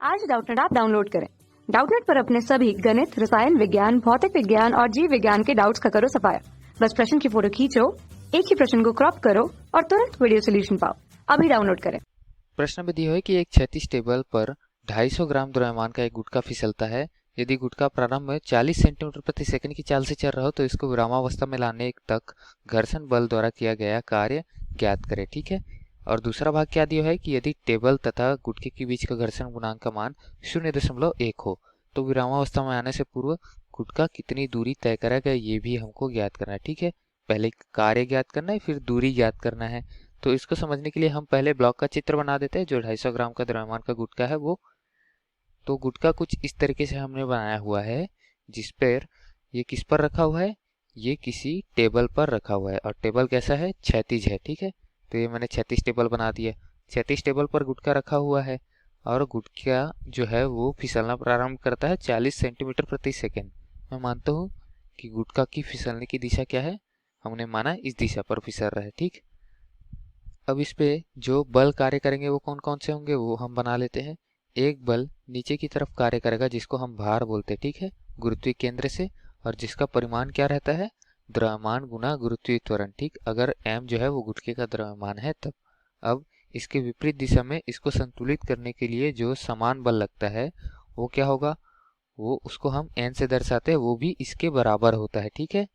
आज Doubtnut app download करें। Doubtnut पर अपने सभी गणित, रसायन विज्ञान, भौतिक विज्ञान और जीव विज्ञान के डाउट्स का करो सफाया। बस प्रश्न की फोटो खींचो, एक ही प्रश्न को क्रॉप करो और तुरंत वीडियो सोल्यूशन पाओ। अभी डाउनलोड करें। प्रश्न में दिया है कि एक क्षैतिज टेबल पर 250 ग्राम द्रव्यमान का एक गुटका फिसलता है। यदि गुटका प्रारंभ में 40 सेंटीमीटर प्रति सेकंड की चाल से चल रहा हो तो इसको विरामावस्था में लाने तक घर्षण बल द्वारा किया गया कार्य ज्ञात करें। ठीक है। और दूसरा भाग क्या दिया है कि यदि टेबल तथा गुटके के बीच का घर्षण गुणांक का मान 0.1 हो तो विरामावस्था में आने से पूर्व गुटका कितनी दूरी तय करेगा, ये भी हमको ज्ञात करना है। ठीक है। पहले कार्य ज्ञात करना है, फिर दूरी ज्ञात करना है। तो इसको समझने के लिए हम पहले ब्लॉक का चित्र बना देते हैं। जो 250 ग्राम का द्रव्यमान का गुटका है वो, तो गुटका कुछ इस तरीके से हमने बनाया हुआ है, जिस पर ये किस पर रखा हुआ है, ये किसी टेबल पर रखा हुआ है। और टेबल कैसा है, क्षैतिज है। ठीक है। तो ये मैंने क्षैतिज टेबल बना दिया। क्षैतिज टेबल पर गुटका रखा हुआ है और गुटका जो है वो फिसलना प्रारंभ करता है 40 सेंटीमीटर प्रति सेकेंड। मैं मानता हूँ कि गुटका की फिसलने की दिशा क्या है, हमने माना इस दिशा पर फिसल रहा है। ठीक। अब इस पे जो बल कार्य करेंगे वो कौन कौन से होंगे वो हम बना लेते हैं। एक बल नीचे की तरफ कार्य करेगा जिसको हम भार बोलते हैं। ठीक है। गुरुत्वीय केंद्र से, और जिसका परिमाण क्या रहता है, द्रव्यमान गुना गुरुत्वीय त्वरण। ठीक। अगर m जो है वो गुटके का द्रव्यमान है तब। अब इसके विपरीत दिशा में इसको संतुलित करने के लिए जो समान बल लगता है वो क्या होगा, वो उसको हम n से दर्शाते हैं, वो भी इसके बराबर होता है। ठीक है।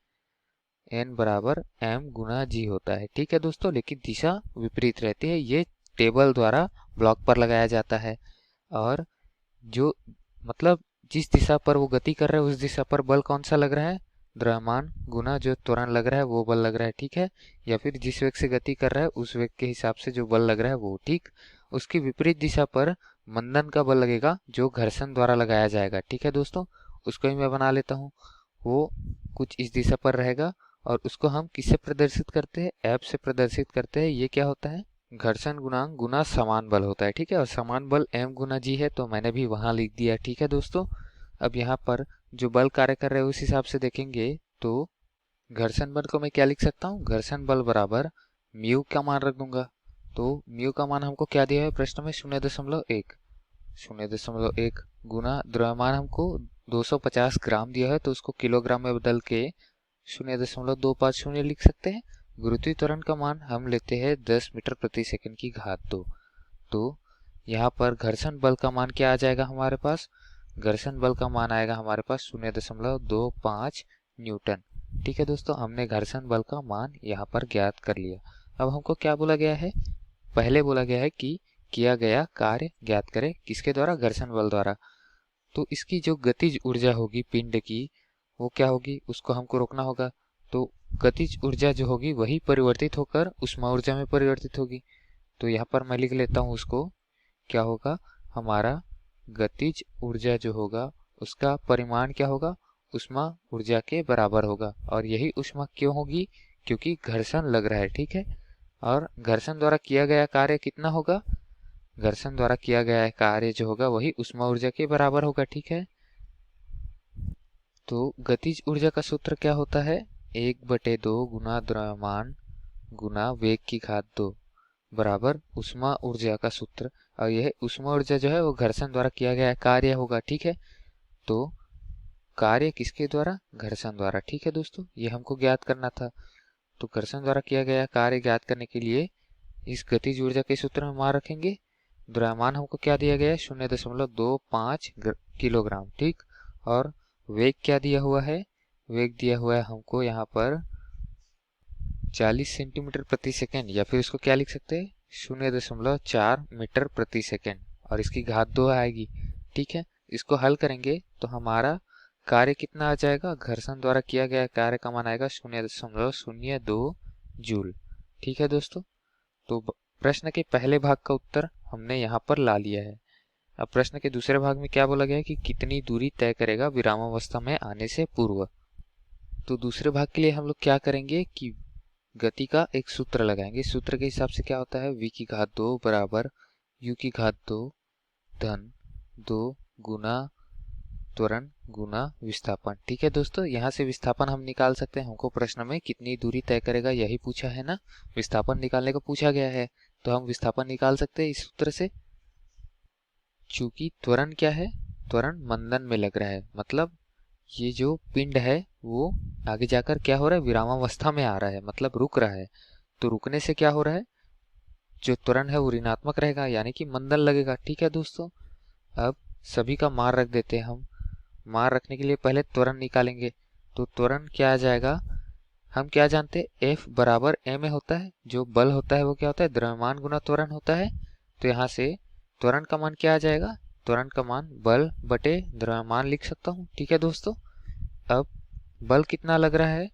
n बराबर m गुना g होता है। ठीक है दोस्तों, लेकिन दिशा विपरीत रहती है। ये टेबल द्वारा ब्लॉक पर लगाया जाता है और जो मतलब जिस दिशा पर वो गति कर रहा है उस दिशा पर बल कौन सा लग रहा है, द्रव्यमान गुना जो त्वरण लग रहा है वो बल लग रहा है। ठीक है। या फिर जिस वेग से गति कर रहा है उस वेग के हिसाब से जो बल लग रहा है वो। ठीक। उसकी विपरीत दिशा पर मंदन का बल लगेगा जो घर्षण द्वारा लगाया जाएगा। ठीक है दोस्तों, उसको ही मैं बना लेता हूँ। वो कुछ इस दिशा पर रहेगा और उसको हम किससे प्रदर्शित करते हैं, एफ से प्रदर्शित करते हैं। ये क्या होता है, घर्षण गुणांक गुना समान बल होता है। ठीक है। और समान बल m गुना g है तो मैंने भी वहां लिख दिया। ठीक है दोस्तों। अब यहाँ पर जो बल कार्य कर रहे हैं उस हिसाब से देखेंगे तो घर्षण बल को मैं क्या लिख सकता हूँ, घर्षण बल बराबर म्यू का मान रख दूंगा। तो म्यू का मान हमको क्या दिया है प्रश्न में, 0.1। 0.1 गुना द्रव्यमान हमको 250 ग्राम दिया है तो उसको किलोग्राम में बदल के 0.250 लिख सकते हैं। गुरुत्वीय त्वरण का मान हम लेते हैं 10 मीटर प्रति सेकंड की घात 2। तो यहाँ पर घर्षण बल का मान क्या आ जाएगा हमारे पास, घर्षण बल का मान आएगा हमारे पास 0.25 न्यूटन। ठीक है दोस्तों, हमने घर्षण बल का मान यहाँ पर ज्ञात कर लिया। अब हमको क्या बोला गया है, पहले बोला गया है कि किया गया कार्य ज्ञात करें किसके द्वारा, घर्षण बल द्वारा। तो इसकी जो गतिज ऊर्जा होगी पिंड की वो क्या होगी, उसको हमको रोकना होगा। तो गतिज ऊर्जा जो होगी वही परिवर्तित होकर उष्मा ऊर्जा में परिवर्तित होगी। तो यहाँ पर मैं लिख लेता हूँ उसको, क्या होगा, हमारा गतिज ऊर्जा जो होगा उसका परिमाण क्या होगा, उष्मा ऊर्जा के बराबर होगा। और यही उष्मा क्यों होगी, क्योंकि घर्षण लग रहा है। ठीक है। और घर्षण द्वारा किया गया कार्य कितना होगा, घर्षण द्वारा किया गया कार्य जो होगा वही उष्मा ऊर्जा के बराबर होगा। ठीक है। तो गतिज ऊर्जा का सूत्र क्या होता है, 1/2 गुना द्रव्यमान गुना वेग की घात 2 बराबर उष्मा ऊर्जा का सूत्र। और यह उष्मा ऊर्जा जो है वो घर्षण द्वारा किया गया कार्य होगा। ठीक है। तो कार्य किसके द्वारा, घर्षण द्वारा। ठीक है दोस्तों, ये हमको ज्ञात करना था। तो घर्षण द्वारा किया गया कार्य ज्ञात करने के लिए इस गतिज ऊर्जा के सूत्र में मान रखेंगे। द्रव्यमान हमको क्या दिया गया है, 0.25 किलोग्राम। ठीक। और वेग क्या दिया हुआ है, वेग दिया हुआ है हमको यहाँ पर 40 सेंटीमीटर प्रति सेकेंड, या फिर इसको क्या लिख सकते हैं, 0.4 मीटर प्रति सेकेंड। और इसकी घात 2 आएगी। ठीक है। इसको हल करेंगे तो हमारा कार्य कितना आ जाएगा, घर्षण द्वारा किया गया कार्य का मान आएगा 0.02 जूल। ठीक है दोस्तों। तो प्रश्न के पहले भाग का उत्तर हमने यहाँ पर ला लिया है। अब प्रश्न के दूसरे भाग में क्या बोला गया है कि कितनी दूरी तय करेगा विरामावस्था में आने से पूर्व। तो दूसरे भाग के लिए हम लोग क्या करेंगे कि गति का एक सूत्र लगाएंगे। सूत्र के हिसाब से क्या होता है, v की घात 2 बराबर u की घात 2 धन 2 गुना त्वरण गुना विस्थापन। ठीक है दोस्तों, यहाँ से विस्थापन हम निकाल सकते हैं। हमको प्रश्न में कितनी दूरी तय करेगा यही पूछा है ना, विस्थापन निकालने को पूछा गया है, तो हम विस्थापन निकाल सकते हैं इस सूत्र से। चूंकि त्वरण क्या है, त्वरण मंदन में लग रहा है, मतलब ये जो पिंड है वो आगे जाकर क्या हो रहा है, विरामावस्था में आ रहा है, मतलब रुक रहा है। तो रुकने से क्या हो रहा है, जो त्वरण है वो ऋणात्मक रहेगा, यानी कि मंदन लगेगा। ठीक है दोस्तों, अब सभी का मान रख देते हैं हम। मान रखने के लिए पहले त्वरण निकालेंगे। तो त्वरण क्या आ जाएगा, हम क्या जानते हैं, F बराबर m में होता है। जो बल होता है वो क्या होता है, द्रव्यमान गुना त्वरण होता है। तो यहाँ से त्वरण का मान क्या आ जाएगा, त्वरण का मान बल बटे द्रव्यमान लिख सकता हूँ। ठीक है दोस्तों, अब बल कितना लग रहा है,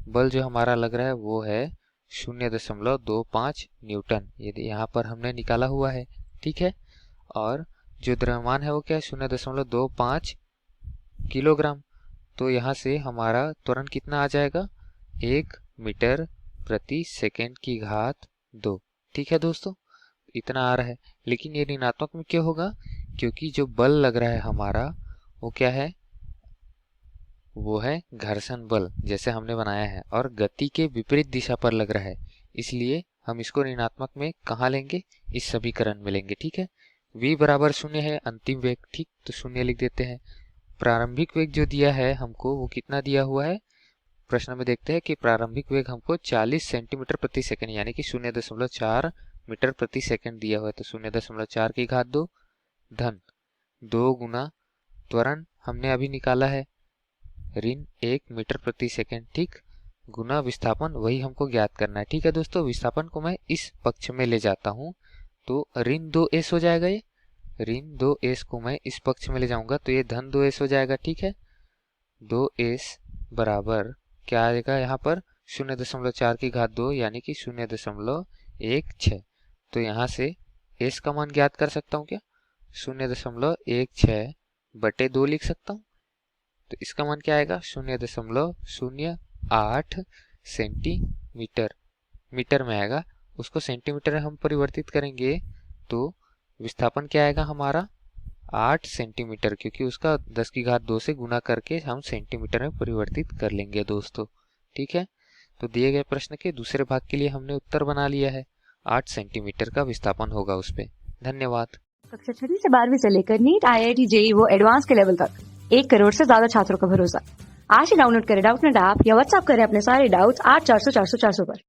बल जो हमारा लग रहा है वो है 0.25 न्यूटन, यदि यहाँ पर हमने निकाला हुआ है। ठीक है, और जो द्रव्यमान है वो क्या है, 0.25 किलोग्राम। तो यहाँ से हमारा त्वरण कितना आ जाएगा, 1 मीटर प्रति सेकेंड की घात 2। ठीक है दोस्तों, इतना आ रहा है। लेकिन ये ऋणात्मक में क्यों होगा, क्योंकि जो बल लग रहा है हमारा वो क्या है, वो है घर्षण बल जैसे हमने बनाया है, और गति के विपरीत दिशा पर लग रहा है, इसलिए हम इसको ऋणात्मक में कहाँ लेंगे, इस समीकरण में लेंगे। ठीक है, v बराबर 0 है अंतिम वेग, ठीक, तो 0 लिख देते हैं। प्रारंभिक वेग जो दिया है हमको वो कितना दिया हुआ है, प्रश्न में देखते हैं कि प्रारंभिक वेग हमको 40 सेंटीमीटर प्रति सेकंड यानी कि 0.4 मीटर प्रति सेकंड दिया हुआ है। तो 0.4 की घात 2 धन 2 गुना त्वरण हमने अभी निकाला है ऋण 1 मीटर प्रति सेकंड, ठीक, गुना विस्थापन वही हमको ज्ञात करना है। ठीक है दोस्तों, विस्थापन को मैं इस पक्ष में ले जाता हूँ तो ऋण 2s हो जाएगा, ये ऋण 2s को मैं इस पक्ष में ले जाऊंगा तो ये धन 2s हो जाएगा। ठीक है, 2s बराबर क्या आएगा यहाँ पर, 0.4 की घात 2 यानी कि 0.16। तो यहाँ से s का मान ज्ञात कर सकता हूँ क्या, 0.16 बटे 2 लिख सकता हूँ। तो इसका मान क्या आएगा, 0.08 सेंटीमीटर, मीटर में आएगा। उसको सेंटीमीटर में हम परिवर्तित करेंगे तो विस्थापन क्या आएगा हमारा, 8 सेंटीमीटर, क्योंकि उसका 10 की घात 2 से गुना करके हम सेंटीमीटर में परिवर्तित कर लेंगे दोस्तों। ठीक है, तो दिए गए प्रश्न के दूसरे भाग के लिए हमने उत्तर बना लिया है, 8 सेंटीमीटर का विस्थापन होगा उस पे। धन्यवाद। कक्षा 6 से 12वीं से लेकर नीट, IIT, JEE वो एडवांस के लेवल तक 1 करोड़ से ज्यादा छात्रों का भरोसा। आज ही डाउनलोड करें डाउटनेट ऐप या व्हाट्सएप करें अपने सारे डाउट्स 8400 400 400 पर।